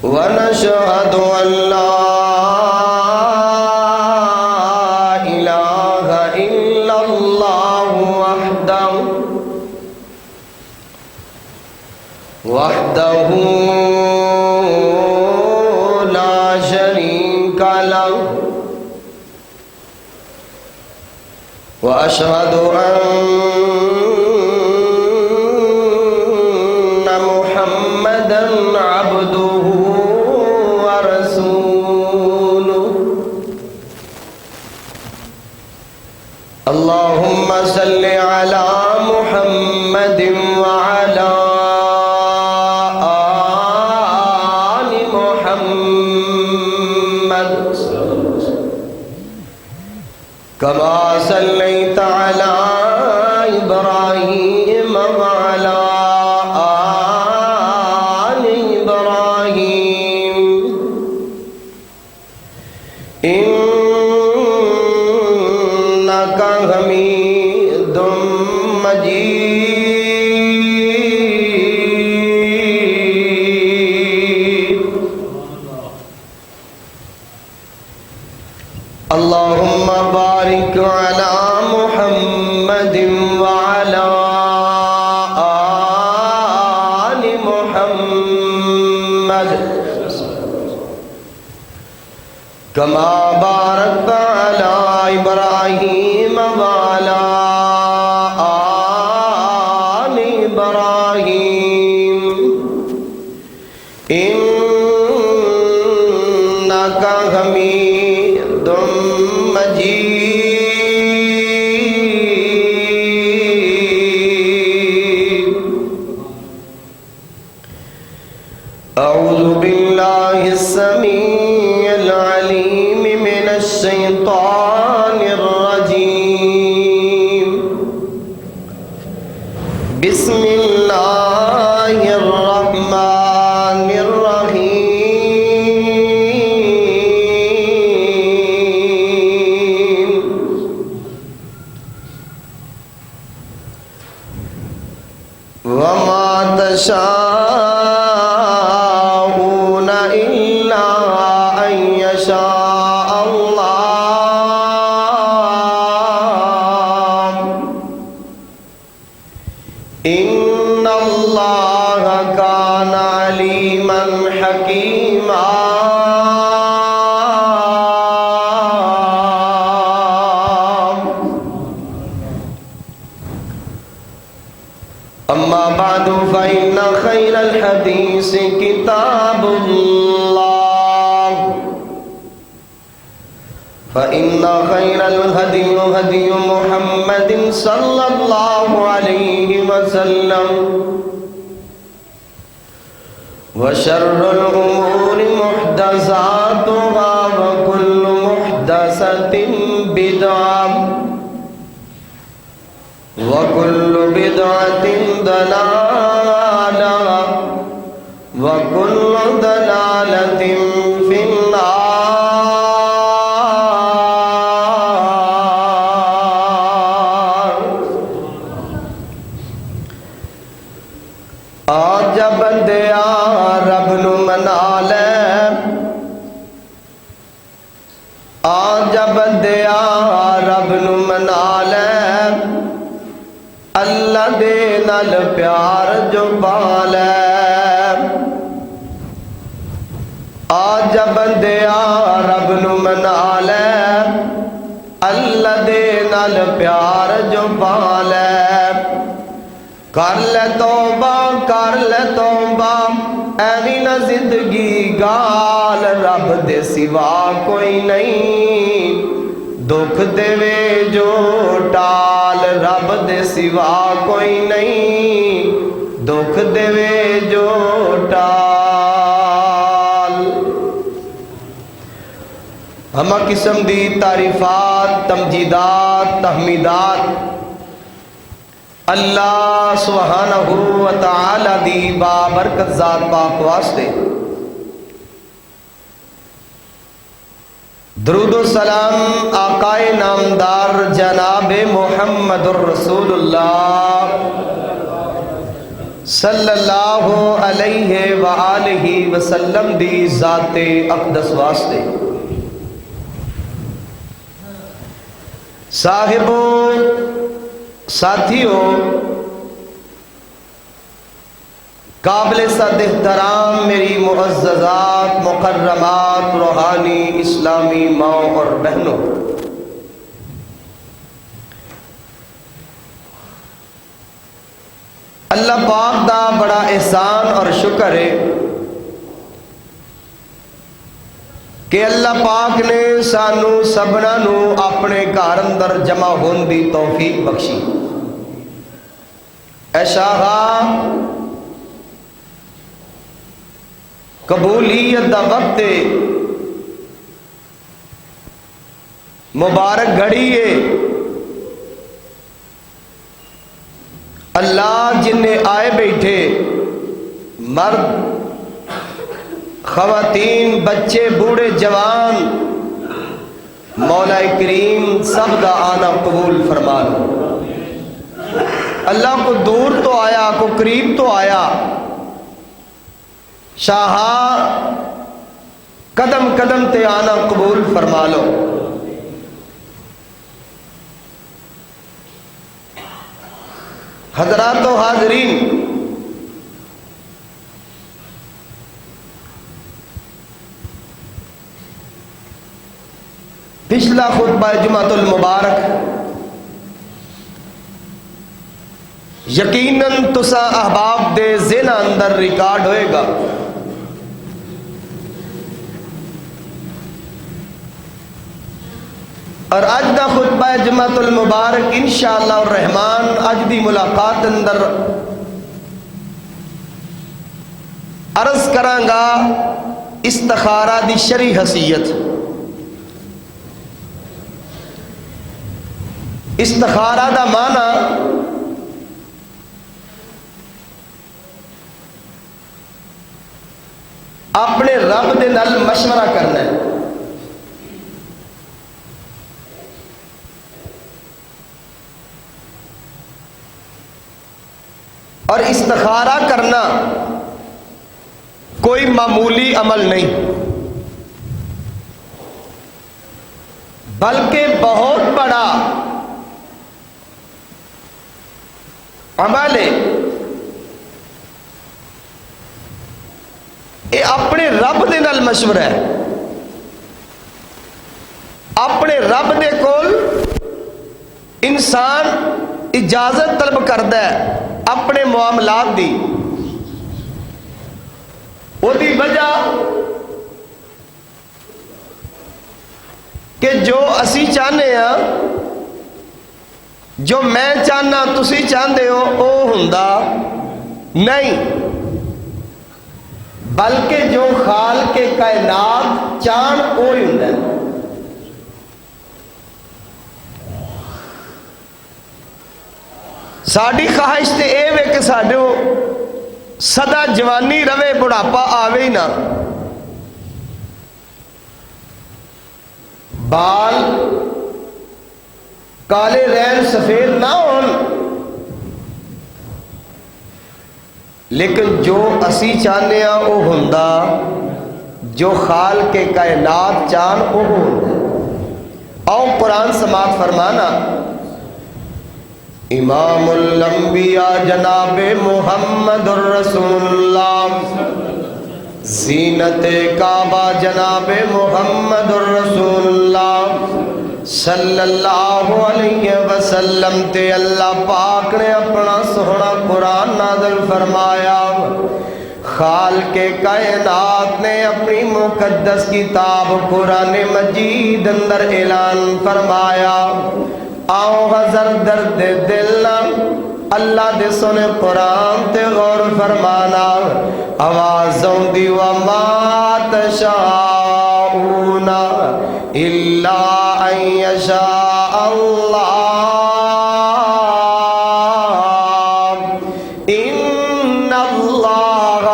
ونشهد أن لا إله إلا الله وحده لا شريك له وأشهد أن محمدا عبده ورسوله اللهم صل على محمد وعلى آل محمد كما صليت على إبراهيم وعلى آل إبراهيم إنك حميد مجيد اللهم بارك على محمد وعلى آل محمد كما باركت على إبراهيم وعلى آل إبراهيم إنك حميد مجيد أعوذ بالله السميع العليم من الشيطان الرجيم بسم الله الرحمن الرحيم وما تشاءون إلا أن يشاء الله إن الله كان عليما حكيما أما بعد فإن خير الحديث كتاب الله فإن خير الهدي هدي محمد صلى الله عليه وسلم وشر الأمور محدثاتها وكل محدثة بدعة وكل بدعة ضلالة وكل ضلالة في النار آج بندیا رب نو منا لے آج بندیا رب نو منا لے اللہ دے نال پیار جو پالے آج بندیا رب نو منا لے اللہ دے نال پیار جو پالے کر لے توبہ ایویں نہ زندگی گال رب دے سوا کوئی نہیں دکھ دے جو ٹال رب دے سوا کوئی نہیں دکھ دے جو ٹال ہمہ قسم دی تعریفات تمجیدات تحمیدات اللہ سبحانہ و تعالی دی بابرکت ذات پاک واسطے درود و سلام آقائے نامدار جناب محمد الرسول اللہ صلی اللہ علیہ وآلہ وسلم دی ذات اقدس واسطے صاحبوں ساتھیوں قابل صد احترام میری معززات مکرمات روحانی اسلامی ماؤں اور بہنوں، اللہ پاک دا بڑا احسان اور شکر ہے کہ اللہ پاک نے سانو سبنا نو اپنے گھر اندر جمع ہون دی توفیق بخشی۔ اے شاہا قبولیت دا وقت مبارک گھڑی ہے، اللہ جن نے آئے بیٹھے مرد خواتین بچے بوڑھے جوان مولا کریم سب دا آنا قبول فرما لو۔ اللہ کو دور تو آیا کو قریب تو آیا، شاہا قدم قدم تے آنا قبول فرما لو۔ حضرات و حاضرین، پچھلا خطبہ جمعۃ المبارک یقیناً تسا احباب دے ذہن اندر ریکارڈ ہوئے گا۔ اور اج دا خطبہ جمعۃ المبارک انشاءاللہ الرحمن اج دی ملاقات اندر عرض کرانگا استخارہ دی شرعی حیثیت۔ استخارہ دا معنی اپنے رب دے نال مشورہ کرنا ہے، اور استخارہ کرنا کوئی معمولی عمل نہیں بلکہ بہت بڑا عمل ہے۔ یہ اپنے رب دے نال مشورہ ہے، اپنے رب دے کول انسان اجازت طلب کرتا ہے اپنے معاملات دی۔ وہ دی وجہ کہ جو اسی چاہنے ہاں، جو میں چاہنا تسی چاہتے ہو وہ ہوندا نہیں، بلکہ جو خالق کائنات چاہن وہی ہوندا ہے۔ ساڈی خواہش تے اے وے کہ ساڈو سدا جوانی رہے، بڑھاپا آوے ہی نہ، بال کالے رہن سفید نہ ہون، لیکن جو اسی چاہنے ہاں وہ ہوندا، جو خالق کائنات چاہن وہ ہوندا۔ آؤ قرآن سماعت فرمانا، امام الانبیاء جناب محمد الرسول اللہ، زینت کعبہ جناب محمد الرسول اللہ صلی اللہ علیہ وسلم تے اللہ پاک نے اپنا سونا قرآن نازل فرمایا۔ خالق کائنات نے اپنی مقدس کتاب قرآن مجید اندر اعلان فرمایا، آؤ حضر درد دل اللہ دے سنے قرآن تے غور فرمانا، آوازوں دی وما تشاؤون الا ان یشاء اللہ ان اللہ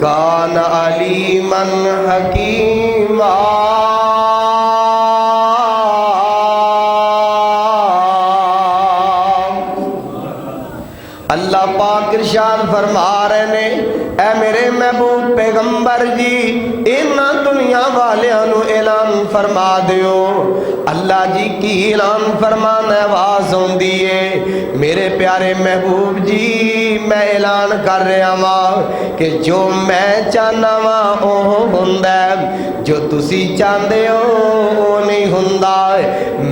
کان علیما حکیما۔ اللہ پاک ارشاد فرما رہے نے اے میرے محبوب پیغمبر جی انہاں دنیا والیاں نو اعلان فرما دیو اللہ جی کی اعلان فرمانا آواز ہوندی ہے میرے پیارے محبوب جی میں اعلان کر رہا ہاں کہ جو میں چاہنا ہاں وہ ہوندا ہے جو تسی چاہندے ہو وہ نہیں ہوندا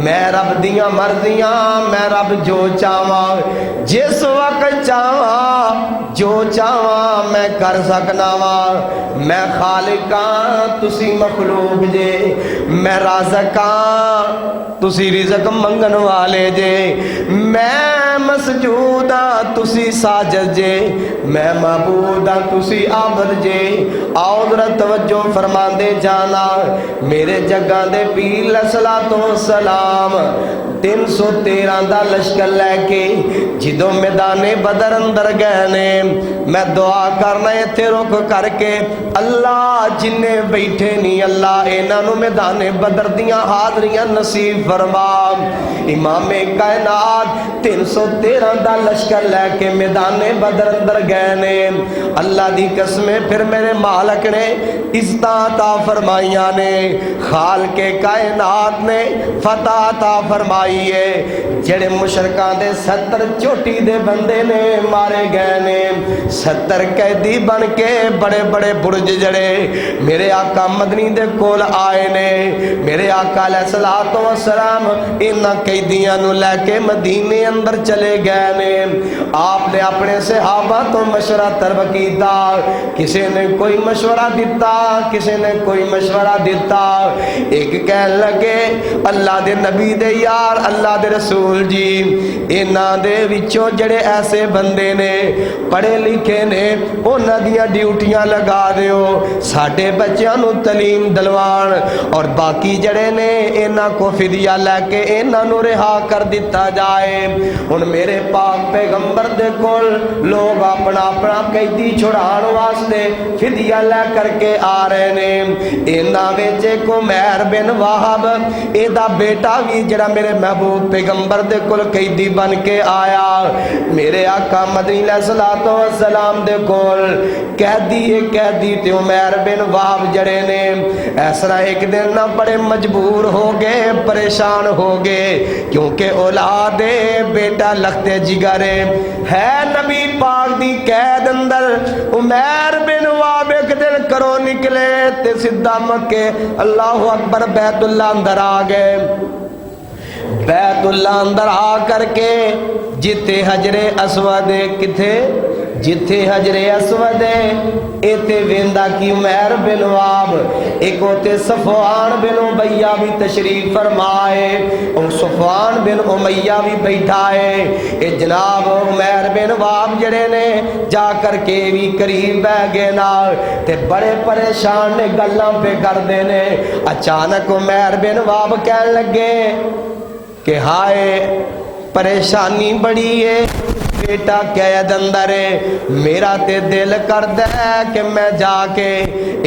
میں رب دیاں مرضیاں میں رب جو چاہواں جس وقت چاہواں جو چاہواں میں کر سکنا وا میں خالق ہاں تسی مخلوق جے میں رازق ہاں تسی رزق منگن والے جے میں مسجود ہاں تسی ساجد جے میں معبود ہاں تسی عابد جے آؤ ذرا توجہ فرما دے جانا میرے جگہ دے پیر علیہ الصلوۃ والسلام 313 دا لشکر لے کے جدوں میدان بدر اندر گئے نے میں دعا کرنا ایتھے رک کر کے اللہ جنہیں بیٹھے نہیں اللہ انہاں نو میدان بدر دیاں حاضریاں نصیب فرما امام کائنات 313 دا لشکر لے کے میدان بدر اندر گئے نے اللہ دی قسمیں پھر میرے مالک نے عزتاں عطا فرمائیاں نے خالق کائنات نے فتح عطا فرمائی ہے جڑے مشرکاں دے 70 چوٹی دے بندے نے مارے گئے نے 70 قیدی بن کے بڑے بڑے برج جڑے میرے آقا مدنی دے کول آئے نے میرے آقا علیہ الصلوۃ والسلام انہاں قیدیاں نو لے کے مدینے اندر چلے گئے نے آپ نے اپنے صحابہ تو مشورہ طلب کیتا کسی نے کوئی مشورہ دیتا کسی نے کوئی مشورہ دیتا ایک کہنے لگے اللہ دے نبی دے یار اللہ دے رسول جی انہاں دے وچوں جڑے ایسے بندے نے پڑھے لکھے نے انہاں دیاں ڈیوٹیاں لگا دیو ساڈے بچیاں نو تعلیم دلوان اور باقی جڑے نے انہاں کو فدیہ لے کے انہاں نو رہا کر دیتا جائے ہن میرے پاک پیغمبر دے کول لوگ اپنا اپنا قیدی چھڑان واسطے فدیہ لے کر کے آ رہے نے انہاں وچ ایک عمیر بن وہب اے دا بیٹا بھی جڑا میرے محبوب پیغمبر دے کول قیدی بن کے آیا میرے آقا مدنی علیہ الصلوۃ والسلام دے کول قیدی تے عمیر بن وہب جڑے نے اس طرح ایک دن نہ بڑے مجبور ہو گئے پریشان ہو گئے کیونکہ اولاد بیٹا لختے جگر ہے نبی پاک دی قید اندر عمیر بن وہب ایک دن کرو نکلے تے سدھا مکے اللہ اکبر بیت اللہ اندر آ گئے بیت اللہ اندر آ کر کے جتے حجر اسود کتھے جتھے حجر اسود ایتے ویندا کی عمیر بن وہب ایک ہوتے صفوان بن امیہ بھی تشریف فرمائے اور صفوان بن امیہ بھی بیٹھا ہے اے جناب عمیر بن وہب جڑے نے جا کر کے بھی قریب بہ گئے نال تے بڑے پریشان نے گلاں پہ کر دے نے اچانک عمیر بن وہب کہنے لگے کہ ہائے پریشانی بڑی ہے بیٹا قید اندر ہے میرا تے دل کردا ہے کہ میں جا کے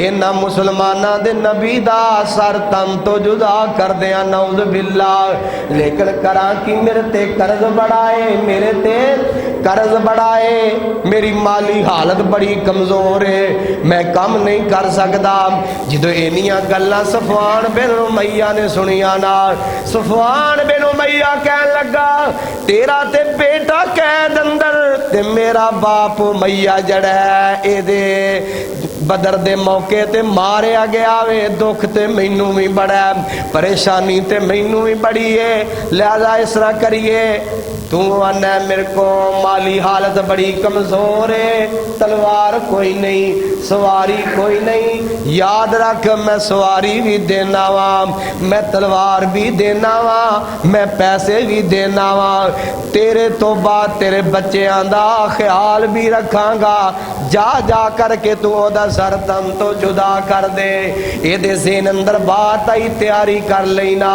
انہاں مسلماناں دے نبی دا سر تن تو جدا کر دیاں نعوذ باللہ لیکن کراں کی میرے تے قرض بڑا ہے میرے تے قرض بڑا ہے میری مالی حالت بڑی کمزور ہے میں کم نہیں کر سکدا جدوں اینیاں گلاں صفوان بن امیہ نے سنیاں نا صفوان بن امیہ کہن لگا تیرا تے بیٹا قید اندر تے میرا باپ امیہ جڑا ہے اے دے بدر دے موقع تے ماریا گیا وے دکھ تے مینوں بھی بڑا پریشانی تے مینوں بھی بڑی ہے لہذا اس طرح کریے تو آنا میرے کو مالی حالت بڑی کمزور ہے تلوار کوئی نہیں سواری کوئی نہیں یاد رکھ میں سواری بھی دینا وا میں تلوار بھی دینا وا میں پیسے بھی دینا وا تیرے تو بعد تیرے بچیاں دا خیال بھی رکھاں گا جا جا کر کے تو او دا سر تن تو جدا کر دے اے دے ذہن اندر بات آئی تیاری کر لینا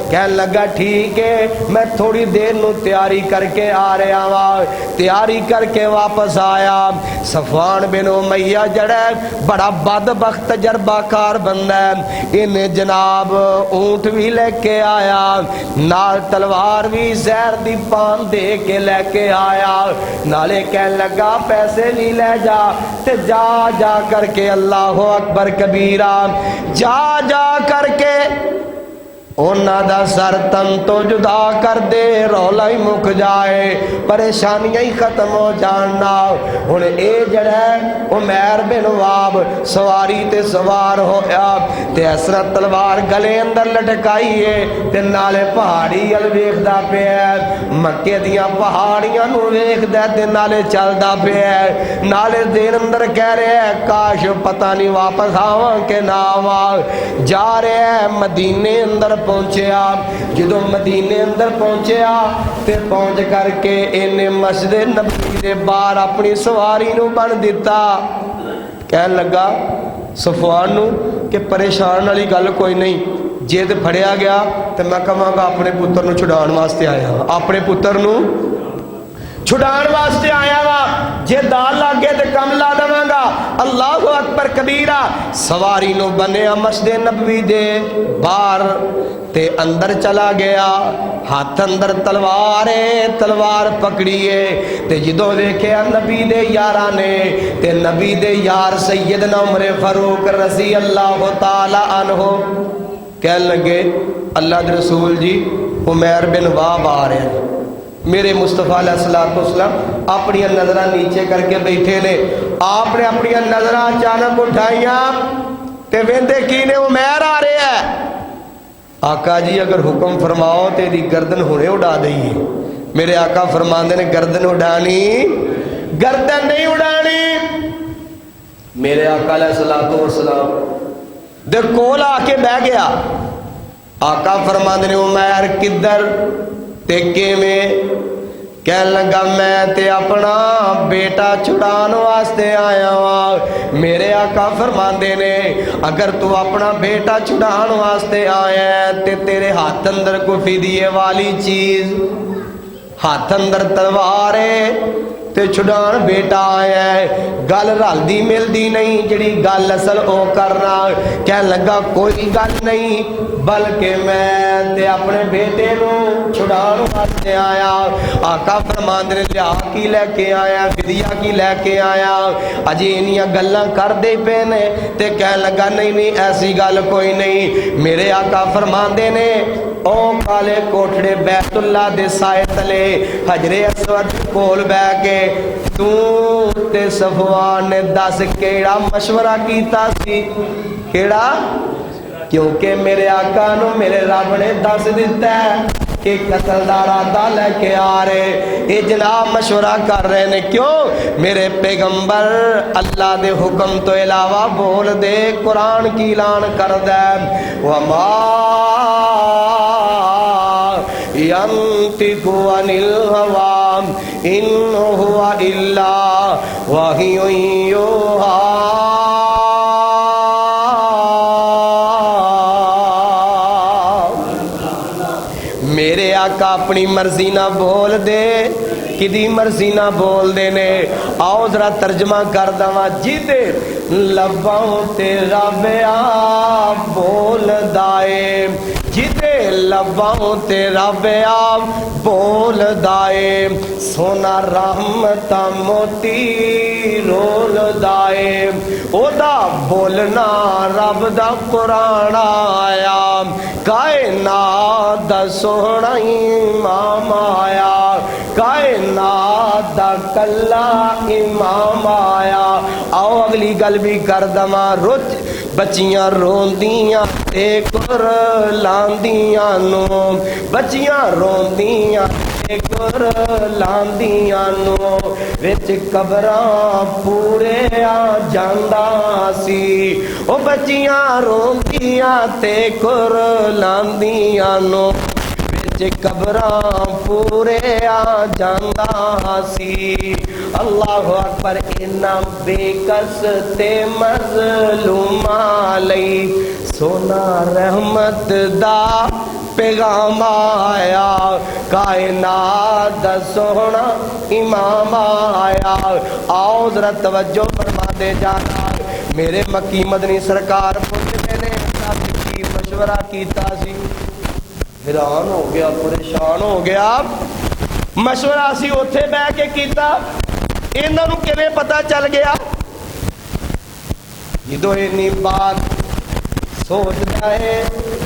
کہنے لگا ٹھیک ہے میں تھوڑی دیر نو تیاری تیاری کر کے آ رہا وا، تیاری کر کے واپس آیا۔ صفوان بن امیہ جڑا بڑا بدبخت تجربہ کار بندہ ہے، انہیں جناب اونٹ بھی لے کے آیا، نال تلوار بھی زہر دی پان دے کے لے کے آیا، نالے کہنے لگا پیسے نہیں لے جا تے جا جا کر کے اللہ اکبر کبیرہ، جا جا کر کے اونا دا سر تن تو جدا کر دے، رولا ہی مک جائے، پریشانیاں ہی ختم ہو جاننا۔ ہن اے جڑا عمیر بن واب سواری تے سوار ہویا تے اس طرح تلوار گلے اندر لٹکائی ہے تے نالے پہاڑی ال ویکھدا پیا، مکے دیاں پہاڑیاں نو ویکھدا تے نالے چلدا پیا، نالے دین اندر کہہ رہا ہے کاش پتہ نہیں واپس آواں کہ نہ آواں۔ جا رہا ہے مدینے اندر پہنچیا، جدو مدینے اندر پہنچیا تے پہنچ کر کے انہیں مسجد نبی دے باہر اپنی سواری نو بن دیتا۔ کہنے لگا صفوان نو کہ پریشان والی گل کوئی نہیں، جے تے پھڑیا گیا تے میں کہاں گا اپنے پتر نو چھڑان واسطے آیا، اپنے پتر نو چھڑان واسطے آیا وا، جے دال لاگے تے کم لا دواں گا۔ اللہ اکبر کبیرہ، سواری نو بنیا مسجد نبوی دے باہر تے اندر چلا گیا، ہاتھ اندر تلوار ہے، تلوار پکڑیے تے جدو دیکھیا نبی دے یاراں نے تے نبی دے یار سیدنا عمر فاروق رضی اللہ تعالی عنہ کہنے لگے اللہ دے رسول جی عمیر بن واب آ رہے ہیں۔ میرے مصطفیٰ علیہ السلام اپنی نظرہ نیچے کر کے بیٹھے نے، آپ نے اپنی نظرہ اچانک اٹھائیاں تے ویندے کی نے عمیر آ رہے ہیں۔ آقا جی اگر حکم فرماؤ تیری گردن ہونے اڑا دئیے۔ میرے آقا فرماندے نے گردن اڑانی، گردن نہیں اڑانی۔ میرے آقا علیہ السلام دے کول آ کے بہ گیا، آقا فرماندے نے عمیر کدھر ٹیکے میں؟ کہنے لگا میں تے اپنا بیٹا چھڑان واسطے آیا ہوا۔ میرے آقا فرماندے نے اگر تو اپنا بیٹا چھڑان واسطے آیا ہے تے تیرے ہاتھ اندر کوئی فدیے والی چیز، ہاتھ اندر تلوار ہے تے چھڑان بیٹا آیا ہے، گل رلدی ملدی نہیں، جڑی گل اصل او کرنا۔ کہنے لگا کوئی گل نہیں بلکہ میں تے اپنے بیٹے نو چھڑان واسطے آیا۔ آقا فرماندے نے لیا کی لے کے آیا، فدیہ کی لے کے آیا؟ اجی انیاں گلاں کر دے پے نے تے کہنے لگا نہیں نہیں ایسی گل کوئی نہیں۔ میرے آقا فرماندے نے او کالے کوٹھڑے بیت اللہ دے سائے تلے حجر اسود کول بہ کے تو تے صفوان نے دس کیڑا مشورہ کیتا سی؟ کیڑا؟ کیونکہ میرے آقا نو میرے رب نے دس دیتا ہے کہ قتل دا ارادہ لے کے آ رہے، اے جناب مشورہ کر رہے نے۔ کیوں؟ میرے پیغمبر اللہ دے حکم تو علاوہ بول دے، قرآن کی اعلان کر دے وَمَا يَنطِقُ عَنِ الْهَوَىٰ إِنْ هُوَ إِلَّا وَحْيٌ يُوحَىٰ۔ میرے آقا اپنی مرضی نہ بول دے، کدی مرضی نہ بول دے نے۔ آؤ ذرا ترجمہ کر دوا، جیدے لباں تے رب آپ بول دائے، جیدے لباں تے رب آپ بول دائے، سونا رحمتہ موتی رول دائے، او دا بولنا رب دا قرآن آیا، کائنات دا سونا امام آیا، کائنات دا کلا امام آیا۔ آؤ اگلی گل بھی کر دما، رچ بچیاں روندیاں تے کر لاندیاں نو، بچیاں روندیاں تے کر لاندیاں نو، وچ قبراں پورے آ جاندا سی، او بچیاں روندیاں تے کر لاندیاں نو، قبراں پورے آ جاندا سی۔ اللہ اکبر، انہاں بے کس تے مظلوماں لئی سونا رحمت دا پیغام آیا، کائنات دا سونا امام آیا۔ آؤ ذرا توجہ فرما دے جانا، میرے مکی مدنی سرکار پوچھتے نے کی مشورہ کیتا سی، حیران ہو گیا، پریشان ہو گیا۔ مشورہ سی اوتھے بیٹھ کے کیتا، انہاں نوں کیویں پتہ چل گیا؟ جدوں اینی بات سوچدا ہے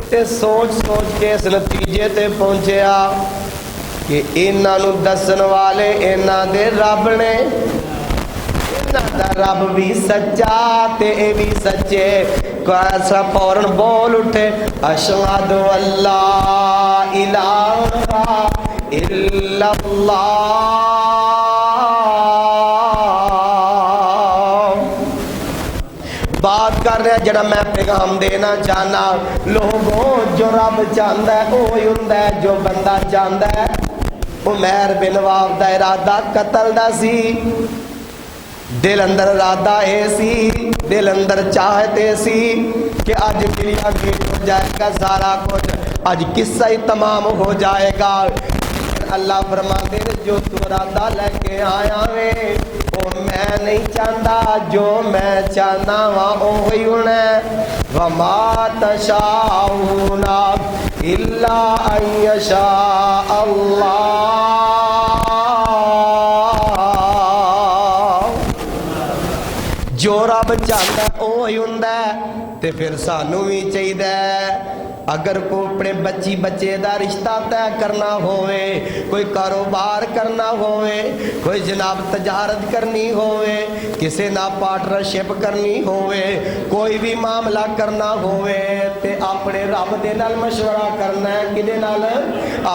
تے سوچ سوچ کے اس نتیجے تے پہنچیا کہ انہاں نوں دسن والے انہاں دے رب نے، انہاں دا رب بھی سچا تے اے بھی سچے۔ ایسا فوراً بول اٹھے، اشہد اللہ الہ الا اللہ، بات کر رہے ہیں جڑا میں پیغام دینا چاہنا۔ لوگوں جو رب چاہتا ہے وہی ہوندا ہے جو بندہ چاہتا ہے۔ عمیر بن وہب دا ارادہ قتل دا سی، دل اندر ارادہ اے سی، دل اندر چاہتے سی کہ آج کلیا گیٹ ہو جائے گا سارا کچھ، آج قصہ ہی تمام ہو جائے گا۔ اللہ فرماتے ہیں جو تو ارادہ لے کے آیا ہے وہ میں نہیں چاہتا، جو میں چاہتا ہوں وہی ہونا ہے۔ وما تشاءون الا ان یشاء اللہ، جو رب چاہتا ہے وہی ہوندا ہے۔ تے پھر سانوں بھی چاہیے اگر کوئی اپنے بچی بچے دا رشتہ طے کرنا ہوئے، کوئی کاروبار کرنا ہوئے، کوئی جناب تجارت کرنی ہوئے، کسی نہ پارٹنرشپ کرنی ہوئے، کوئی بھی معاملہ کرنا ہوئے تے اپنے رب دے نال مشورہ کرنا ہے۔ کدے نال؟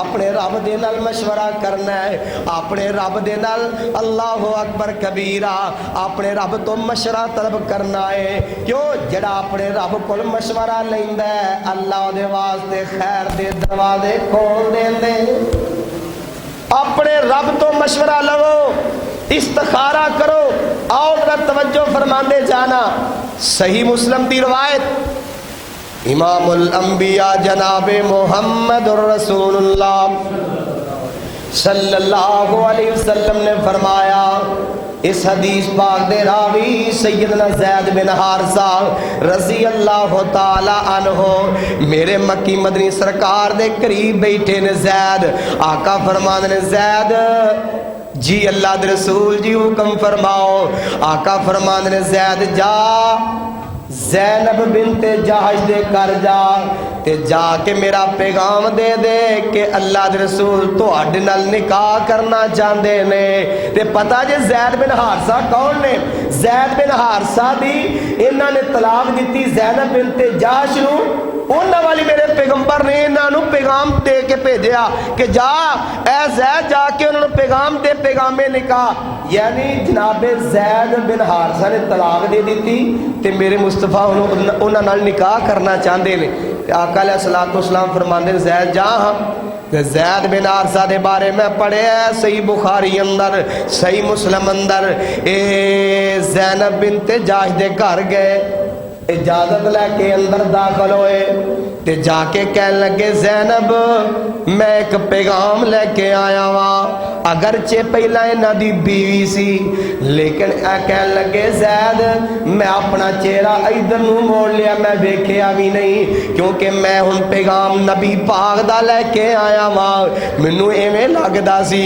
اپنے رب دے نال مشورہ کرنا ہے، اپنے رب دے نال اللہ اکبر کبیرہ، اپنے رب تو مشورہ طلب کرنا ہے۔ کیوں؟ جڑا اپنے رب کول مشورہ لیندا ہے اللہ دے واسطے خیر دے دروازے کھول دیندے۔ اپنے رب تو مشورہ لو، استخارہ کرو۔ آؤ ذرا توجہ فرماندے جانا، صحیح مسلم دی روایت، امام الانبیاء جناب محمد الرسول اللہ صلی اللہ علیہ وسلم نے فرمایا، اس حدیث پاک دے راوی سیدنا زید بن حارثہ رضی اللہ تعالی عنہ میرے مکی مدنی سرکار دے قریب بیٹھے نے۔ زید آقا فرماندے نے، زید جی اللہ دے رسول جی حکم فرماؤ۔ آقا فرماندے نے، زید جا زینب بنت جہش دے کر جا تے جا کے میرا پیغام دے دے کہ اللہ دے رسول تہاڈے نال نکاح کرنا چاہندے نے۔ تے پتہ جے زید بن حارثہ کون نے؟ زید بن حارثہ دی انہاں نے طلاق دتی زینب بنت جہش نوں، انہاں والی میرے پیغمبر نے انہاں نوں پیغام دے کے بھیجیا کہ جا اے زید جا کے انہاں نوں پیغام دے، پیغام نکاح، یعنی جناب زید بن حارثہ نے طلاق دے دیتی تے میرے مصطفیٰ انہاں نال نکاح کرنا چاہندے نے۔ آقا علیہ الصلوۃ والسلام فرماندے نے، زید جا ہاں۔ زید بن حارثہ دے بارے میں پڑھیا ہے صحیح بخاری اندر، صحیح مسلم اندر، اے زینب بنت جہش دے گھر گئے، اجازت لے کے اندر داخل ہوئے تے جا کے کہنے لگے، زینب میں ایک پیغام لے کے آیا ہاں۔ اگرچہ پہلا انہاں دی بیوی سی لیکن کہنے لگے، زید میں اپنا چہرہ ادھر نوں موڑ لیا، میں ویکھیا بھی نہیں کیونکہ میں ہن پیغام نبی پاک دا لے کے آیا ہاں۔ مینوں ایویں لگدا سی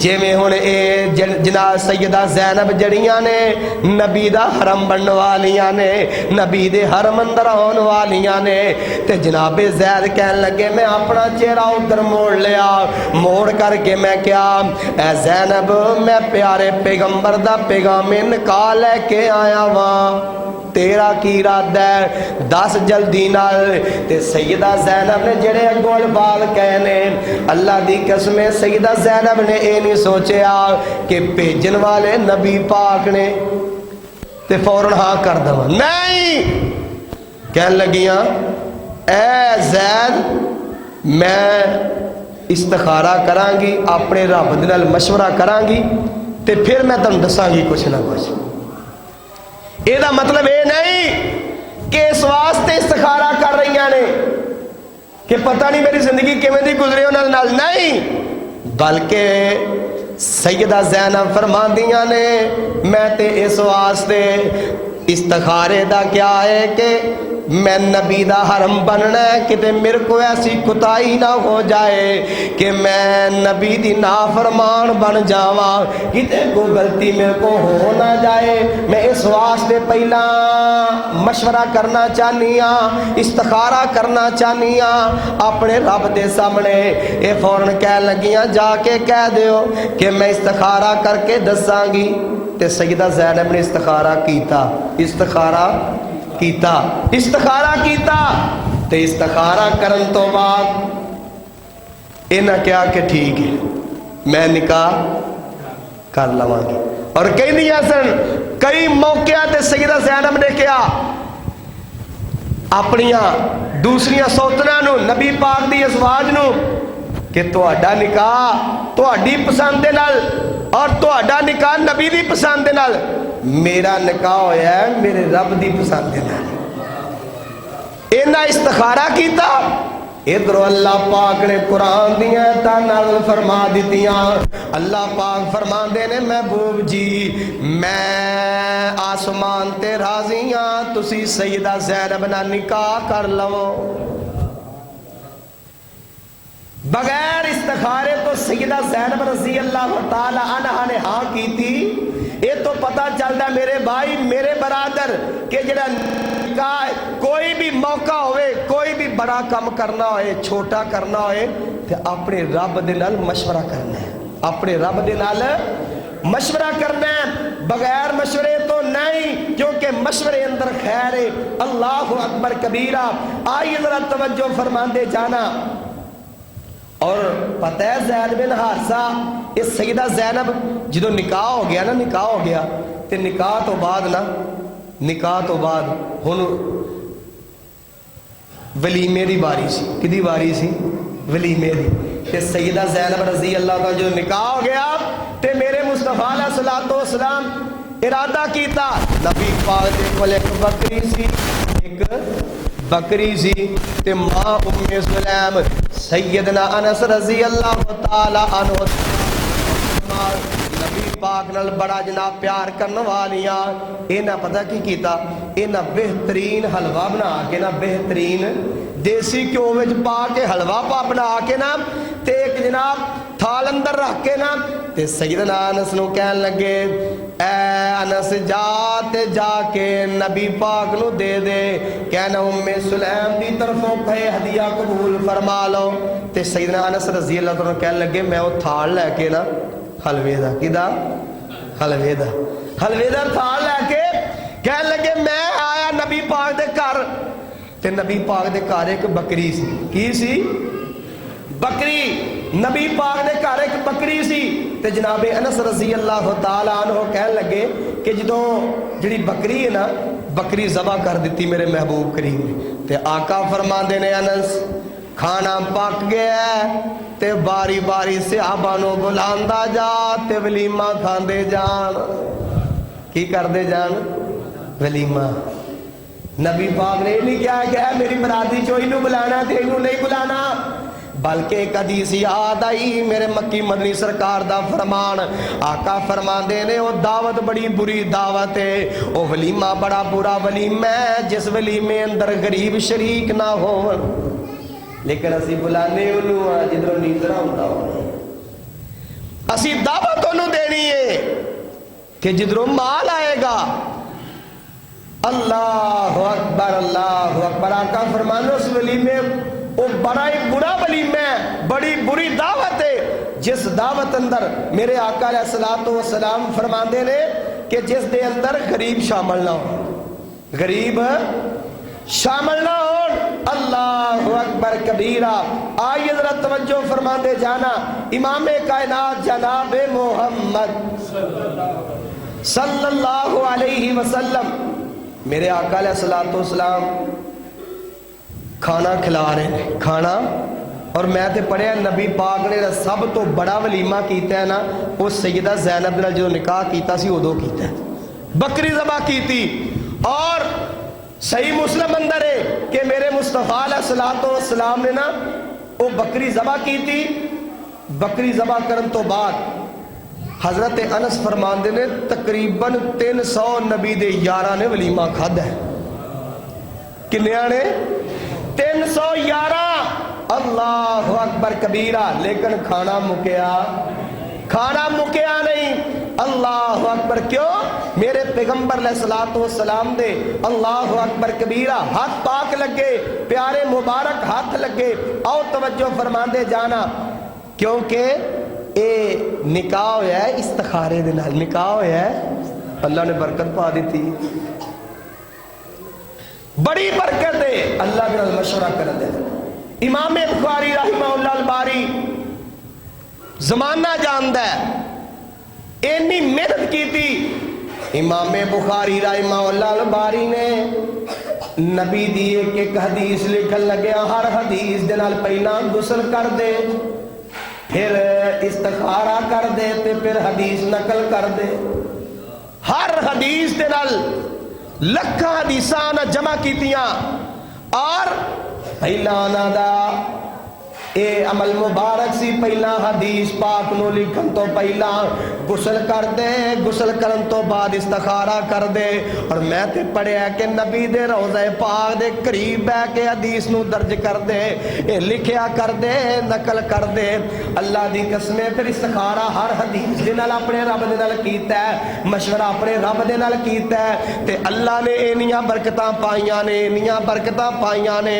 جویں ہن اے جناب سیدہ زینب جڑیاں نے نبی دا حرم بنن والیاں نے، نبی دے حرم اندر آن والیاں نے۔ تے جناب زید کہنے لگے، میں اپنا چہرہ ادھر موڑ لیا، موڑ کر کے میں کیا، اے زینب میں پیارے پیغمبر دا پیغام نکاح لے کے آیا ہاں، تیرا کی ارادہ ہے دس جلدی نال۔ تے سیدہ زینب نے جڑے اگوں الفاظ کہے نے، اللہ دی قسم سیدہ زینب نے اے نہیں سوچیا کہ بھیجن والے نبی پاک نے تے فوراً ہاں کر دو، نہیں، کہنے لگیاں، اے زید میں استخارہ کران گی، اپنے رب دے نال مشورہ کران گی تے پھر میں تم دساں گی کچھ نہ کچھ۔ اے دا مطلب اے نہیں کہ اس واسطے استخارہ کر رہی نے کہ پتہ نہیں میری زندگی کیویں دی گزری انہاں نال، نہیں، بلکہ سیدہ زینب فرماندیاں نے میں تے اس واسطے استخارے دا کیا ہے کہ میں نبی دا حرم بننا ہے، کتے میرے کو ایسی کتائی نہ ہو جائے کہ میں نبی دی نافرمان بن جاواں، کتے کو غلطی میرے کو ہو نہ جائے۔ میں اس واسطے پہلا مشورہ کرنا چاہنی ہاں، استخارہ کرنا چاہنی ہاں اپنے رب دے سامنے۔ اے فوراً کہہ لگیاں جا کے کہہ دیو کہ میں استخارہ کر کے دساں گی۔ تے سیدہ زینب نے استخارہ کیتا، استخارہ کیتا تے استخارہ کرن تو بعد انہاں کیا کہ ٹھیک ہے میں نکاح کر لواں گی۔ اور کئی دیا سن کئی موقع تے سیدہ زینب نے کیا اپنیاں دوسریاں سوتناں نو، نبی پاک دی ازواج نو کہ تہاڈا نکاح تہاڈی پسند دے نال اور تہاڈا نکاح نبی دی پسند دے نال، میرا نکاح ہویا ہے میرے رب دی پسند دے نال۔ انہاں استخارہ کیتا، ادھر اللہ پاک نے قرآن دیاں تا نازل فرما دیتیاں۔ اللہ پاک فرما دے نے محبوب جی میں آسمان تے راضی ہاں تسی سیدہ زینب نہ نکاح کر لو۔ بغیر استخارے تو سیدہ زینب رضی اللہ تعالی عنہ نے ہاں کی تھی۔ یہ تو پتا چلتا میرے بھائی میرے برادر کہ جڑا نکاح کوئی بھی موقع ہوئے، کوئی بھی بڑا کام کرنا ہوئے، چھوٹا کرنا ہوئے تو اپنے رب دے نال مشورہ کرنا ہے، اپنے رب دے نال مشورہ کرنا ہے، بغیر مشورے تو نہیں، کیونکہ مشورے اندر خیر ہے۔ اللہ اکبر کبیرہ۔ آئیے ذرا توجہ فرماندے جانا۔ اور پتہ ہے زید بن حارثہ اس سیدہ زینب جدو نکاح ہو گیا تے نکاح تو بعد ہن ولیمے دی باری سی، کدی باری سی؟ ولیمے دی۔ تے سیدہ زینب رضی اللہ تعالی جو نکاح ہو گیا تے میرے مصطفیٰ علیہ الصلوۃ والسلام ارادہ کیتا نبی پاک دے کول ایک بکری سی تے ماں ام سلیم سیدنا انس رضی اللہ تعالی عنہ نبی پاک نال بڑا جناب پیار کرنے والیاں، انہاں پتہ کی کیتا، انہاں بہترین حلوہ بنا کے نا، بہترین دیسی گھیو وچ پا کے حلوہ بنا کے نا تے ایک جناب تھال اندر رکھ کے نا تے سیدنا انس نو کہن لگے اے انس جا کے نبی پاک نو دے دے، کہنا ام سلیم دی طرفوں کہے ہدیہ قبول فرما لو۔ تے سیدنا انس رضی اللہ عنہ کہن لگے میں وہ تھال لے کے نا حلوے دا تھال لے کے کہن لگے میں آیا نبی پاک دے گھر تے نبی پاک دے گھر ایک بکری سی، کی سی؟ بکری۔ نبی پاک دے گھر ایک بکری سی تے جناب انس رضی اللہ تعالی عنہ کہن لگے کہ جدوں جڑی بکری ہے نا بکری ذبح کر دیتی میرے محبوب کریم نے تے آقا فرماندے نے انس کھانا پک گیا ہے تے باری باری صحابہ نو بلاندا جا تے ولیمہ کھاندے جان۔ کی کردے جان؟ ولیمہ۔ نبی پاک نے نہیں کیا کہ اے میری برادری چو انہوں بلانا تے انہوں نہیں بلانا، بلکہ ایک حدیث یاد آئی میرے مکی مدنی سرکار دا فرمان، آقا فرمان دے نے وہ دعوت بڑی بری دعوت ہے، وہ ولیمہ بڑا برا ولیمہ ہے جس ولیمے اندر غریب شریک نہ ہو، لیکن اسی بلانے انہوں جدھر نیندرہ ہوتا ہو، اسی دعوت انہوں دینی ہے کہ جدھر مال آئے گا۔ اللہ اکبر۔ آقا فرمانو اس ولیمے وہ بڑا ہی برا ولیمہ ہے، بڑی بری دعوت ہے جس دعوت اندر میرے آقا علیہ الصلوۃ والسلام فرماندے نے کہ جس دے اندر غریب شامل نہ ہو، غریب شامل نہ ہو۔ اللہ اکبر کبیرہ۔ آئیے ذرا توجہ فرماندے جانا، امام کائنات جناب محمد صلی اللہ علیہ وسلم میرے آقا علیہ الصلوۃ والسلام کھانا کھلا رہے ہیں، کھانا، اور میں تے پڑھیا نبی پاک نے سب تو بڑا ولیمہ کیتا ہے نا وہ سیدہ زینب نے جو نکاح کیتا سی ادو کیتا ہے، بکری ذبح کیتی۔ اور صحیح مسلم اندر ہے کہ میرے مصطفیٰ علیہ الصلوۃ والسلام نے نا وہ بکری ذبح کی تھی. بکری ذبح کرن تو بعد حضرت انس فرماندے نے تقریباً 300 نبی دے یاراں نے ولیمہ کھادا ہے. کنیاں نے 311. اللہ اکبر کبیرہ. لیکن کھانا مکیا نہیں. اللہ اکبر. کیوں؟ میرے پیغمبر علیہ الصلوۃ والسلام دے اللہ اکبر کبیرہ ہاتھ پاک لگے, پیارے مبارک ہاتھ لگے. او توجہ فرماندے جانا, کیونکہ اے نکاح ہویا ہے استخارے دے نال. نکاح ہویا ہے, اللہ نے برکت پا دیتی, بڑی برکت ہے. اللہ کے نال مشورہ کر دے. امام بخاری رحمہ اللہ الباری زمانہ جاندہ ہے, اینی محنت کی تھی امام بخاری رحمہ اللہ الباری نے. نبی دی ایک حدیث لکھن لگیا, ہر حدیث دے نال پہلا غسل کر دے, پھر استخارہ کر دے, تے پھر حدیث نقل کر دے. ہر حدیث دے نال لکھاں حدیثاں جمع کیتیاں, اور پہلا آنا دا اے عمل مبارک سی. پہلا حدیث پاک نو لکھن تو پہلا غسل کر دے, غسل کرن تو بعد استخارہ کر دے. اور میں تے پڑھیا کہ نبی دے روضہ پاک دے قریب بہ کے حدیث نو درج کر دے, اے لکھیا کر دے, نقل کر دے. اللہ دی قسم. پھر استخارہ ہر حدیث دے نال اپنے رب دے نال کیتا ہے, مشورہ اپنے رب دے نال کیتا ہے, تے اللہ نے اینیاں برکتاں پائیاں نے, اینیاں برکتاں پائیاں نے.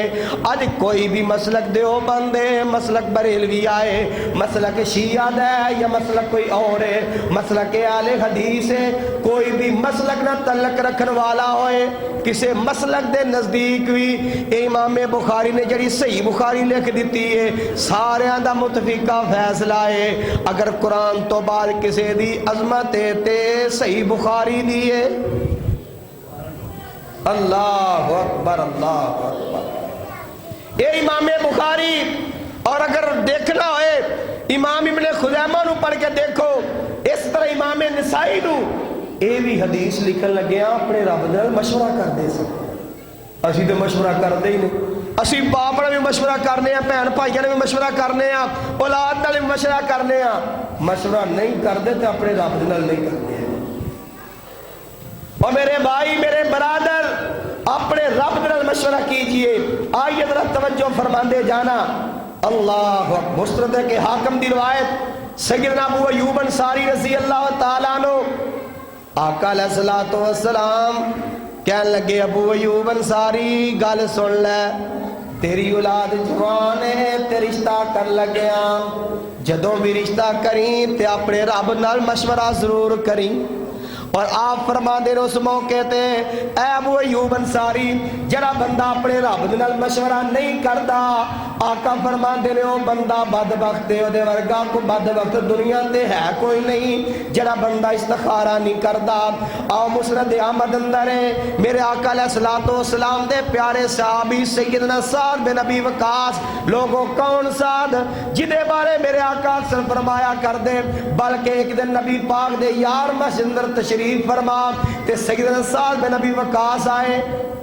اج کوئی بھی مسلک دیو بندے, مسلک بریلوی آئے, مسلک شیعہ ہے یا مسلک کوئی اور ہے, مسلک اہل حدیث ہے, کوئی بھی مسلک نہ تعلق رکھن والا ہوئے کسے مسلک دے نزدیک بھی امام بخاری نے جڑی صحیح بخاری لکھ دیتی ہے ساریاں دا متفقہ فیصلہ ہے. اگر قرآن تو بعد کسے دی عظمت ہے تے صحیح بخاری دی ہے. اللہ اکبر, اللہ اکبر. اے امام بخاری. اور اگر دیکھنا ہوئے امام ابن خزیمہ نو پڑھ کے دیکھو, اس طرح امام نسائی نو اے بھی حدیث لکھن لگے ہیں اپنے رب نال مشورہ کر دے سکتے. اسی تو مشورہ کرتے ہی نہیں. اسی باپ نال بھی مشورہ کرنے ہیں, بہن بھائیاں نے بھی مشورہ کرنے ہیں, اولاد نال بھی مشورہ کرنے ہیں. مشورہ نہیں کرتے تو اپنے رب نال نہیں کرتے ہیں. اور میرے بھائی, میرے برادر, اپنے رب نال مشورہ کیجئے. آئیے ذرا توجہ فرماندے جانا. اللہ مستدرک کے حاکم دی روایت, سیدنا ابو ایوب انصاری رضی اللہ تعالیٰ عنہ, آقا علیہ الصلوۃ والسلام کہنے لگے, ابو ایوب انصاری گل سن لے, تیری اولاد جوان ہے, تے رشتہ کر لگیا, جدوں بھی رشتہ کریں تے اپنے رب نال مشورہ ضرور کریں. اور آپ فرما دے اس موقع تے, اے ابو ایوب انصاری, جڑا بندہ اپنے رب نال مشورہ نہیں کردا, آقا فرما دے او بندہ بدبخت ہے, دے ورگا کو بدبخت دنیا تے ہے کوئی نہیں. جڑا بندہ استخارہ نہیں کردا. آؤ مسند احمد اندر ہے میرے آقا علیہ الصلوۃ والسلام دے پیارے صحابی سیدنا سعد بن ابی وقاص. لوگوں کون سعد؟ جدے بارے میرے آقا اکثر فرمایا کر دے, بلکہ ایک دن نبی پاک دے یار مسجد اندر تشریف فرما تے سیدنا سعد بن ابی وقاص آئے.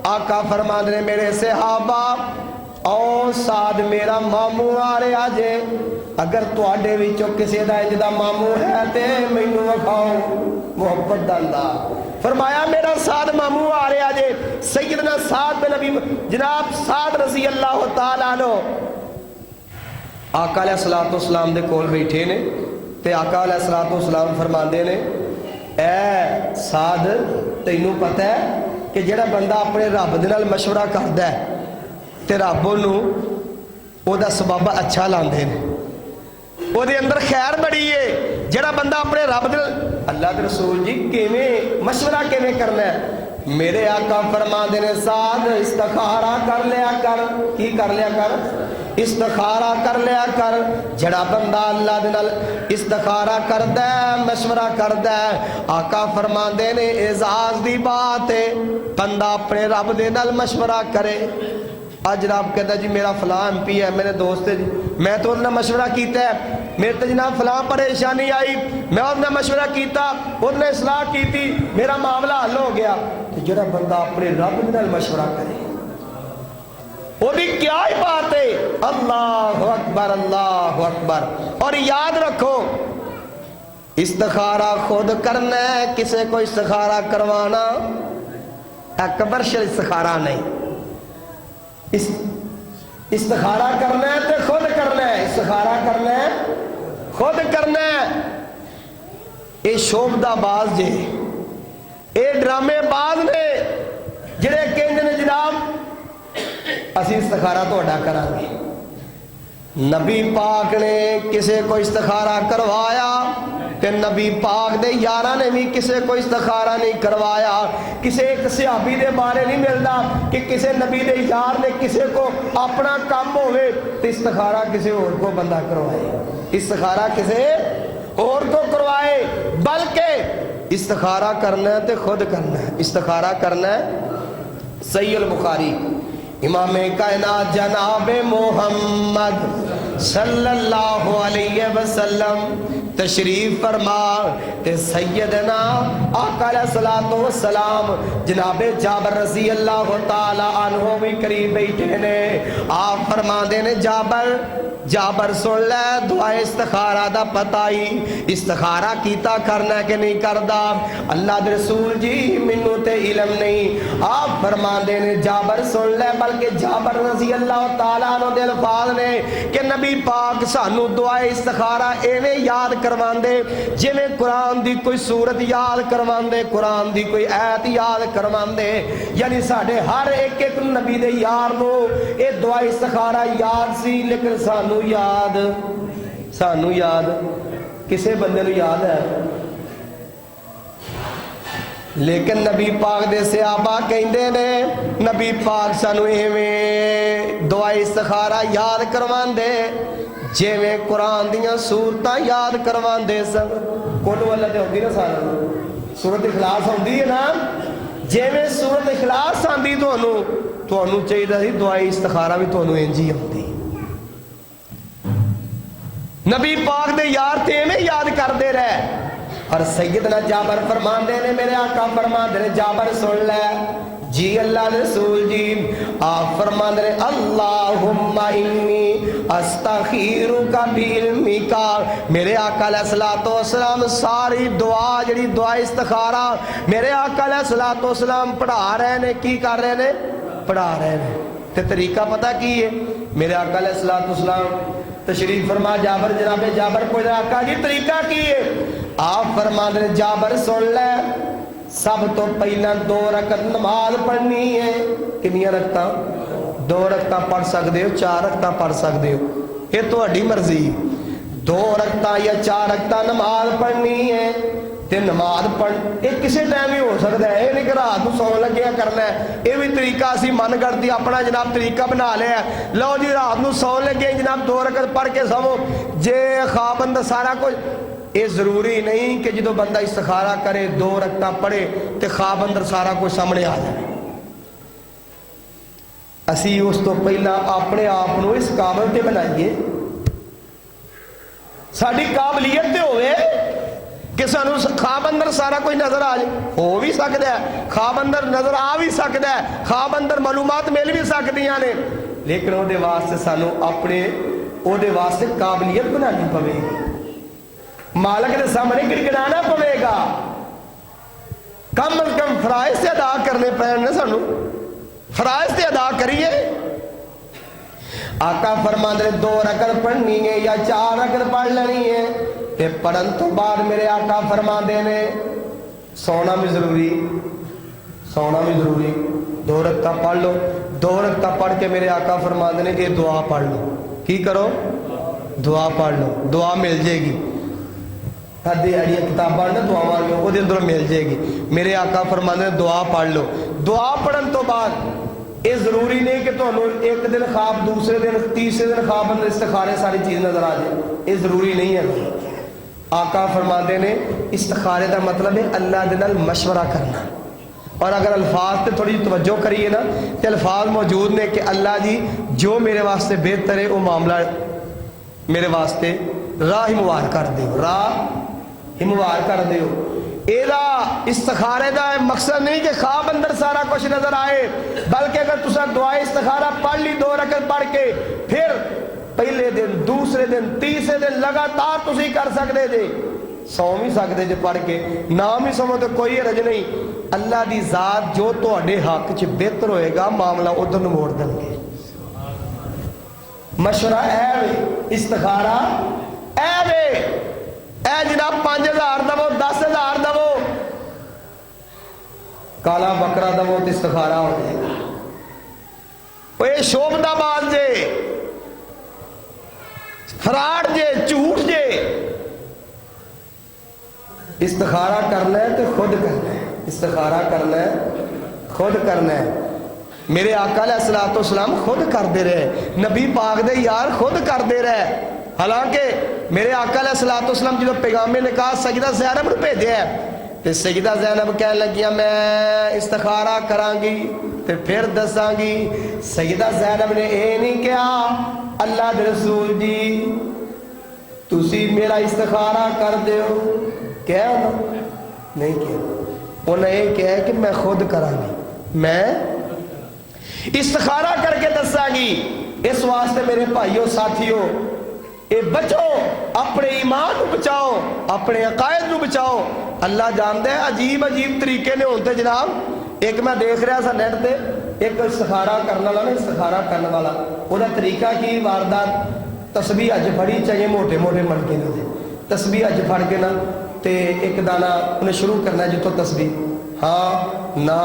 آقا فرما دے میرے صحابہ, او سعد میرا ماموں آ رہا جے, اگر تواڈے وچوں کسے دا انج دا ماموں ہے تے مینوں وکھاؤ. محبت دا انداز. فرمایا میرا سعد ماموں آ رہا جے. سیدنا سعد بن ابی, جناب سعد رضی اللہ تعالیٰ عنہ آقا علیہ الصلوۃ والسلام دے کول بیٹھے نے, تے آقا علیہ الصلوۃ والسلام فرماندے نے, اے سعد تینوں پتہ ہے کہ جڑا بندہ اپنے رب دے نال مشورہ کردا ہے تے رب نوں او دا سبب اچھا لاندے نے, او دے اندر خیر بڑی ہے. جڑا بندہ اپنے رب دے اللہ دے رسول جی کیویں مشورہ کیویں کرنا ہے؟ میرے آقا فرماندے نے, سعد استخارہ کر لیا کر. کی کر لیا کر؟ استخارہ کر لیا کر. جڑا بندہ اللہ دے نال استخارہ کردا ہے, مشورہ کردا ہے, آقا فرماندے نے اعزاز دی بات ہے بندہ اپنے رب دے نال مشورہ کرے. آج جناب کہتا جی میرا فلاں ایم پی ہے, میرے دوست ہے جی, میں تو انہوں نے مشورہ کیتا ہے, میرے تو جناب فلاں پریشانی آئی, میں انہوں نے مشورہ کیتا, انہوں نے اصلاح کی تھی, میرا معاملہ حل ہو گیا. تو جڑا بندہ اپنے رب نال مشورہ کرے, وہ بھی کیا ہی بات ہے، اللہ اکبر اللہ اکبر۔ اور یاد رکھو استخارہ خود کرنا ہے، کسے کو استخارہ کروانا اکبر شر استخارہ نہیں۔ استخارہ کرنا ہے تو خود کرنا ہے، استخارہ کرنا ہے خود کرنا ہے۔ اے شوبدہ باز جے، اے ڈرامے باز نے جڑے کہندے نے جناب اسی استخارہ توڑا کریں گے۔ نبی پاک نے کسے کو استخارہ کروایا کہ نبی پاک دے یاراں نے بھی کسے کو استخارہ نہیں کروایا۔ کسے ایک صحابی دے بارے نہیں ملتا کہ کسے نبی دے یار نے کسے کو اپنا کام ہوئے تو استخارہ کسے اور کو بندہ کروائے، استخارہ کسے اور کو کروائے، بلکہ استخارہ کرنا ہے تو خود کرنا ہے۔ استخارہ کرنا ہے، صحیح البخاری امام کائنات جناب محمد صلی اللہ علیہ وسلم تشریف فرما تے سیدنا آقا علیہ الصلوۃ والسلام جناب جابر رضی اللہ تعالی عنہ بھی قریب بیٹھے نے۔ آپ فرما دے نے جابر سن لے دعا استخارہ دا پتہ ہی، استخارہ کیتا کرنا ہے کہ نہیں کردا؟ اللہ دے رسول جی منو تے علم نہیں۔ آپ فرما دے نے جابر سن لے، بلکہ جابر رضی اللہ تعالیٰ عنہ دے الفاظ نے کہ نبی پاک سانو دعا استخارہ ایویں یاد کرواندے جویں قرآن دی کوئی سورت یاد کرواندے، قرآن دی کوئی آیت یاد کرواندے، یعنی ساڈے ہر ایک نبی دے یار نو اے دعا استخارہ یاد سی، لیکن سانو یاد کسے بندے نو یاد ہے، لیکن نبی پاک دے صحابہ کہندے نے نبی پاک سانو ایویں دعا استخارہ یاد کرواندے جویں قرآن دیاں سورتاں یاد کرواندے سن۔ کل والا تے ہوندی نا سارا سورت اخلاص ہوندی ہے نا، جویں سورت اخلاص آندی تانوں چاہیے سی دعا استخارہ بھی تانوں انج ہی آندی۔ نبی پاک دے یار تے ایویں یاد کردے رہے۔ اور سیدنا جابر فرماندے نے میرے آقا فرماندے نے جابر سن لے جی اللہ رسول جی، آپ فرماندے نے اللہم انی استخیرک بعلمک۔ میرے آقا علیہ الصلوۃ والسلام ساری دعا جڑی دعا استخارہ میرے آقا علیہ الصلوۃ والسلام پڑھا رہے نے، کی کر رہے نے؟ پڑھا رہے نے۔ تے طریقہ پتہ کی ہے؟ میرے آقا علیہ الصلوۃ والسلام تشریف فرما جابر جناب جابر کو آقا جی طریقہ کی ہے؟ آپ فرماندے جابر سن لے سب تو پہلا 2 رکعت نماز پڑھنی ہے۔ کنیاں رکعتاں؟ 2 رکعتاں پڑھ سکتے ہو، 4 رکعتاں پڑھ سکتے ہو، یہ تہاڈی مرضی۔ 2 رکعتاں یا 4 رکعتاں نماز پڑھنی ہے تے نماز پڑھ یہ کسی ٹائم ہی ہو سکتا ہے، یہ نہیں کہ رات کو سون لگیا کرنا ہے۔ یہ بھی طریقہ اسی من کرتی اپنا جناب طریقہ بنا لیا، لو جی رات کو سون لگے جناب 2 رکعت پڑھ کے سو جے خواب اندر سارا کچھ۔ یہ ضروری نہیں کہ جدو بندہ استخارہ کرے 2 رکعتاں پڑھے تے خواب اندر سارا کچھ سامنے آ جائے۔ اسی اس تو پہلا اپنے آپ کو اس قابل تے بنائیے، ساری قابلیت تے ہوئے کہ سانو خواب اندر سارا کوئی نظر آ جائے۔ ہو بھی سکتا ہے، خواب اندر نظر آ بھی سکتا ہے، خواب اندر معلومات مل بھی سکتیاں نے، لیکن وہ دے واسطے سانو اپنے وہ دے واسطے قابلیت بنانی پوے گی، مالک کے سامنے گڑگڑانا پوے گا، کم از کم فرائض سے ادا کرنے پڑنے، سانو فرائض سے ادا کریے۔ آقا فرماندے 2 رکعت پڑھنی ہے یا 4 رکعت پڑھ لینی ہے تے پڑھن تو بعد میرے آقا فرماندے نے سونا بھی ضروری، سونا بھی ضروری۔ 2 رکعت پڑھ لو، 2 رکعت پڑھ کے میرے آقا فرماندے نے یہ دعا پڑھ لو، کی کرو؟ دعا پڑھ لو، دعا مل جائے گی۔ ادھی اڑیاں کتاباں نے دعاواں نے وہ اندر مل جائے گی۔ میرے آقا فرماندے نے دعا پڑھ لو، دعا پڑھن تو بعد یہ ضروری نہیں کہ تمہیں ایک دن خواب، دوسرے دن، تیسرے دن خواب اندر استخارے ساری چیز نظر آ جائے، یہ ضروری نہیں ہے۔ آقا فرماندے نے استخارے کا مطلب ہے اللہ دے نال مشورہ کرنا، اور اگر الفاظ تے تھوڑی توجہ کریے نا تو الفاظ موجود نے کہ اللہ جی جو میرے واسطے بہتر ہے وہ معاملہ میرے واسطے راہ ہموار کر دیو، راہ ہموار کر دیو۔ استخارے دا مقصد نہیں کہ خواب اندر سارا کچھ نظر آئے، بلکہ اگر تسا دعائے استخارہ پڑھ لی 2 رکعت پڑھ کے، پھر پہلے دن، دوسرے دن، تیسرے دن لگاتار تسی کر سکتے جے، سو بھی سکتے جے پڑھ کے، نام ہی سمو تو کوئی حرج نہیں۔ اللہ دی ذات جو تواڈے حق چ بہتر ہوئے گا معاملہ ادھر موڑ دیں گے۔ مشورہ اے وے، استخارہ اے وے، اے جناب 5000 دو 10,000 دو، کالا بکرا دو تو استخارہ ہو جائے گا۔ وہ یہ شوبدہ باز جے، فراڈ جے، جھوٹ جے، استخارہ کرنا ہے تو خود کرنا ہے، استخارہ کرنا ہے خود کرنا ہے۔ میرے آقا علیہ الصلوۃ والسلام خود کر دے رہے، نبی پاک دے یار خود کر دے رہے۔ حالانکہ میرے آقا علیہ الصلوۃ والسلام جب پیغام نکاح سیدہ زینب نے بھیجا ہے تو سیدہ زینب کہنے لگیاں میں استخارہ کراں گی تو پھر دساں گی۔ سیدہ زینب نے اے نہیں کہا اللہ دے رسول جی تسی میرا استخارہ کر دیو، کہا نا نہیں کہا، انہیں یہ کہا کہ میں خود کراں گی، میں استخارہ کر کے دساں گی۔ اس واسطے میرے بھائیوں ساتھیوں اے بچو، اپنے ایمان کو بچاؤ، اپنے عقائد کو بچاؤ۔ اللہ جانتا ہے عجیب عجیب طریقے نے ہوتے جناب۔ ایک میں دیکھ رہا سا نیٹ تے، ایک استخارہ کرنے والا نا، استخارہ کرنے والا وہ طریقہ کی واردات، تسبیح اج پھڑی چاہیے موٹے موٹے منکے نے، تسبیح اج پھڑ کے نا تے ایک دانہ انہیں شروع کرنا ہے جتوں تسبیح ہاں نا،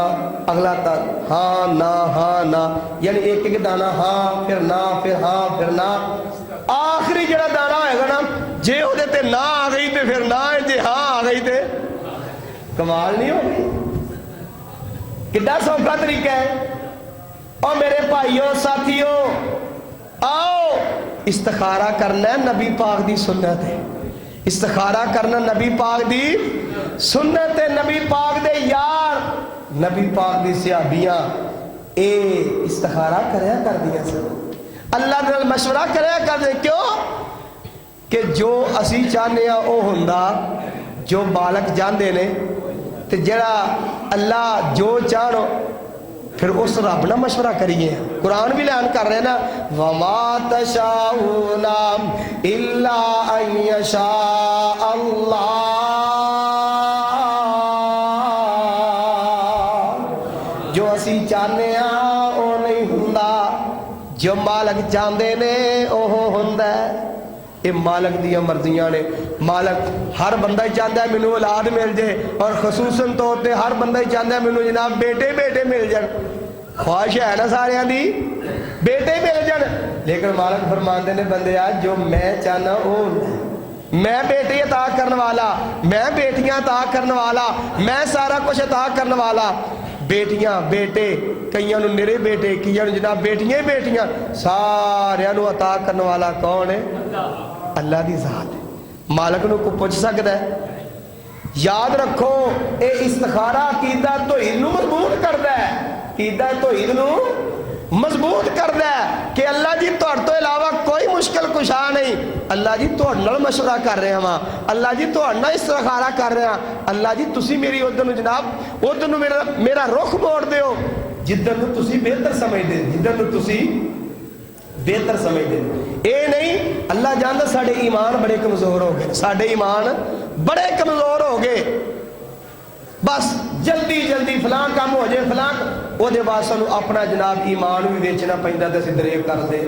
اگلا تک ہاں نا ہاں نا، یعنی ایک ایک دانہ ہاں پھر نا پھر ہاں پھر نا، آخری جڑا دانہ ہوئے گا نا جے ہو دیتے نا آ گئی تے پھر نا ہے، جے ہاں آ گئی تے کمال نہیں ہو گئی۔ کتنا سوکھا طریقہ ہے۔ اور میرے بھائیوں ساتھیوں آؤ، استخارہ کرنا ہے نبی پاک دی سنت ہے، استخارہ کرنا نبی پاک دی سنت ہے، نبی پاک دے یار، نبی پاک دی صحابیاں اے استخارہ کریا کر دیا سن، اللہ دے مشورہ کریا کر دیا۔ کیوں کہ جو اسی چاہنے ہیں او ہوندا جو بالک جاندے نے، تے جڑا اللہ جو چاہو پھر اس رب نہ مشورہ کریے۔ قرآن بھی اعلان کر رہے ہیں نا وَمَا تَشَاءُونَ إِلَّا أَن يَشَاءَ اللَّهُ، جو اسی چاہنے ہاں او نہیں ہوندا، جو مالک چاہندے نے او ہوندا ہے۔ یہ مالک دیا مرضیاں نے۔ مالک ہر بندہ ہی چاہتا ہے مینوں اولاد مل جائے، اور خصوصاً طور پہ ہر بندہ ہی چاہتا ہے مینوں جناب بیٹے بیٹے مل جان۔ خواہش ہے نا سارے دی بیٹے مل جان، لیکن مالک فرماندے نے بندے جو میں چاہنا وہ میں بیٹے عطا کرنے والا، میں بیٹیاں عطا کرنے والا، میں سارا کچھ عطا کرنے والا۔ بیٹیاں بیٹے کئیاں نو میرے بیٹے، کئیاں نو جناب بیٹیاں ہی بیٹیاں، سارے نو عطا کرنے والا کون ہے؟ اللہ دی ذات ہے۔ مالک نو کو پوچھ سکتا ہے؟ یاد رکھو اے استخارہ عقیدہ توحید نو مضبوط کردا ہے، عقیدہ توحید نو مضبوط کردا ہے کہ اللہ جی تہاڈے تو علاوہ کوئی مشکل کشا نہیں، اللہ جی تہاڈے نال مشورہ کر رہے ہاں، اللہ جی تہاڈے نال استخارہ کر رہے ہاں، اللہ جی تسی میری ادھر نو جناب ادھر نو میرا رخ موڑ دیو جدھر نو تسی بہتر سمجھدے، جدھر نو تسی بہتر سمجھدے۔ اے نہیں اللہ جاندا ساڈے ایمان بڑے کمزور ہو گئے، ساڈے ایمان بڑے کمزور ہو گئے، بس جلدی جلدی فلاں کام ہو جائے فلاں وہ دے بعد سانو اپنا جناب ایمان بھی بیچنا پیندا تے اسی دریغ کر دے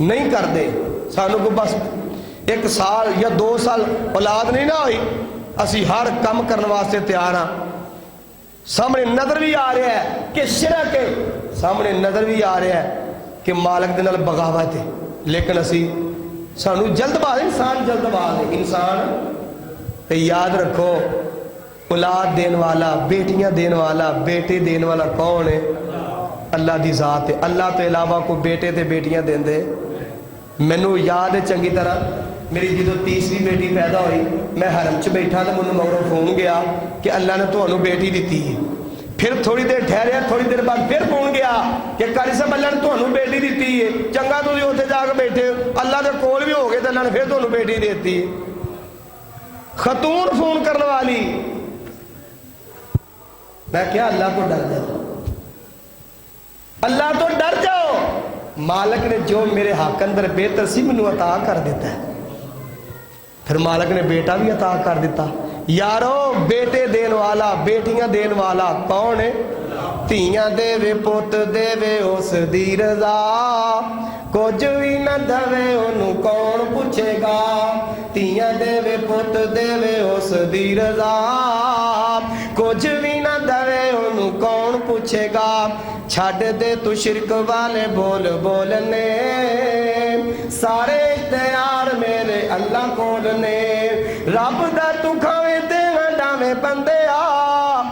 نہیں کر دے۔ سانو کو بس 1 سال یا 2 سال اولاد نہیں نہ ہوئی اسی ہر کام کرنے واسطے تیار ہاں، سامنے نظر بھی آ رہا ہے کہ شرک ہے، سامنے نظر بھی آ رہا ہے کہ مالک دے نال بغاوت ہے، لیکن اسی سانو جلد باز، انسان جلد باز ہے انسان۔ تے یاد رکھو اولاد دین والا، بیٹیاں دین والا، بیٹے دین والا کون ہے؟ اللہ دی ذات ہے۔ اللہ تو علاوہ کو بیٹے تے بیٹیاں دین دے۔ مینوں یاد ہے چنگی طرح میری جدو تیسری بیٹی پیدا ہوئی میں حرم چ بیٹھا تو مجھے مغرب فون گیا کہ اللہ نے تمہیں بیٹی دیتی ہے۔ پھر تھوڑی دیر ٹھہریا، تھوڑی دیر بعد پھر فون گیا کہ قاری صاحب اللہ نے تمہیں بیٹی دیتی ہے، چنگا تسی اوتھے جا کے بیٹھے اللہ دے کول بھی ہو گئے تو اللہ نے پھر تمہیں بیٹی دیتی ہے۔ خاتون فون کرنے والی، میں کیا اللہ تو ڈر جاؤ، اللہ تو ڈر جاؤ، مالک نے جو میرے حق اندر بہتر سی مینوں عطا کر دیتا ہے۔ پھر مالک نے بیٹا بھی عطا کر دیتا۔ یارو بیٹے دین والا بیٹیاں دین والا کون ہے؟ تیاں دے وے پوت دے وے اس دی رضا، کچھ بھی نہ دوے انہوں کون پوچھے گا، تیاں دے وے پوت دے وے اس دی رضا، کچھ بھی نہ دوے انہوں کون پوچھے گا، چھڑ دے تو شرک والے بول بولنے، سارے اختیار میرے اللہ کول نے، رب دا تو کھاوے دے ڈاوے بندے آ،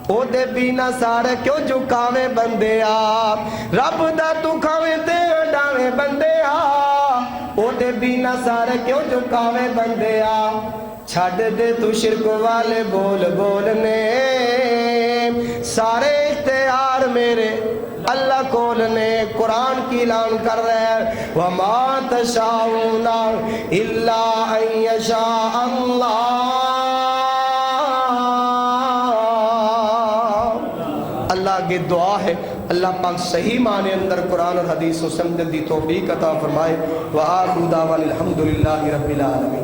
او دے بینا سارے کیوں جھکاوے بندے آ، رب دا تو کھاوے دے ڈاوے بندے آ، او دے بینا سارے کیوں جھکاوے بندے آ، چھڑ دے تو شرک والے بول بولنے، سارے اختیار میرے اللہ کول نے۔ قرآن کی اعلان کر رہے ہیں وَمَا تَشَاءُونَ إِلَّا أَن يَشَاءَ اللَّهُ۔ اللہ کی دعا ہے اللہ پاک صحیح معنی اندر قرآن اور حدیث و سمجھن دی توفیق عطا فرمائے۔ وآخر دعوانا الحمدللہ رب العالمین۔